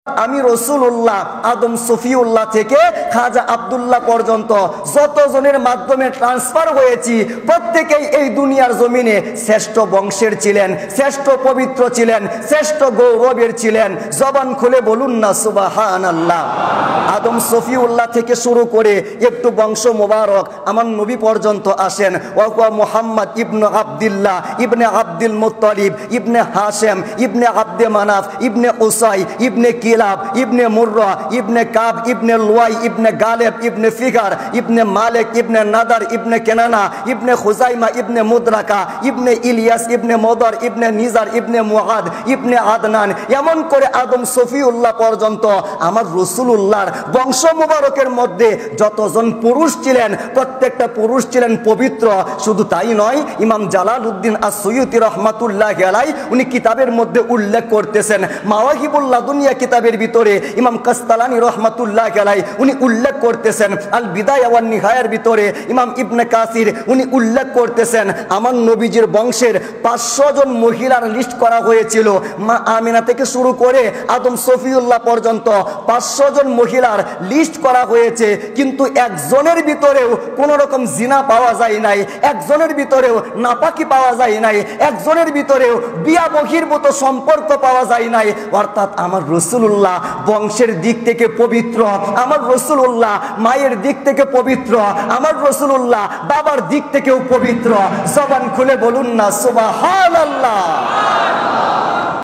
আমি রাসূলুল্লাহ আদম সফিউল্লাহ থেকে খাজা আব্দুল্লাহ পর্যন্ত যতজনের মাধ্যমে ট্রান্সফার হয়েছি প্রত্যেকেই এই দুনিয়ার জমিনে শ্রেষ্ঠ বংশের ছিলেন, শ্রেষ্ঠ পবিত্র ছিলেন, শ্রেষ্ঠ গৌরবের ছিলেন। জবান খুলে বলুন না সুবহানাল্লাহ। আদম সফিউল্লাহ থেকে শুরু করে একটু বংশ মোবারক আমার নবী পর্যন্ত আসেন। ওয়া মুহাম্মদ ইবনে আব্দুল্লাহ ইবনে আব্দুল মুত্তালিব ইবনে হাশেম ইবনে আব্দে মানাফ ইবনে উসাই ইবনে কিলাব ইবনে মুররা ইবনে কাব ইবনে লুয়াই ইবনে গালেব ইবনে ফিগার ইবনে মালিক ইবনে নাদার ইবনে কেনানা ইবনে খুজাইমা ইবনে মুদরাকা ইবনে ইলিয়াস ইবনে মদর ইবনে নিজার ইবনে মুআদ ইবনে আদনান, এমন করে আদম সফিউল্লাহ পর্যন্ত আমার রাসূলুল্লাহর বংশ মুবারকের মধ্যে যতজন পুরুষ ছিলেন প্রত্যেকটা পুরুষ ছিলেন পবিত্র। শুধু তাই নয়, ইমাম জালালউদ্দিন আস-সুয়ুতি রাহমাতুল্লাহি আলাইহি উনি কিতাবের মধ্যে উল্লেখ করতেছেন, মাওয়াহিবুল লাদুনিয়া কিতাবের ভিতরে ইমাম কাসতালানি রাহমাতুল্লাহি আলাইহি উনি উল্লেখ করতেছেন, আল বিদায়া ওয়ান নিহায়ার ভিতরে ইমাম ইবনে কাসির উনি উল্লেখ করতেছেন, আমার নবীজির বংশের 500 জন মহিলার লিস্ট করা হয়েছিল। মা আমিনা থেকে শুরু করে আদম সফিউল্লাহ পর্যন্ত 500 জন মহিলার লিস্ট করা হয়েছে, কিন্তু একজনের ভিতরেও কোনো রকম জিনা পাওয়া যায় নাই, একজনের ভিতরেও নাপাকি পাওয়া যায় নাই, একজনের ভিতরেও বিয়া বহির্ভূত সম্পর্ক পাওয়া যায় নাই। অর্থাৎ আমার রাসূলুল্লাহ বংশের দিক থেকে পবিত্র, আমার রাসূলুল্লাহ মায়ের দিক থেকে পবিত্র, আমার রাসূলুল্লাহ বাবার দিক থেকেও পবিত্র। জবান খুলে বলুন না সুবহানাল্লাহ।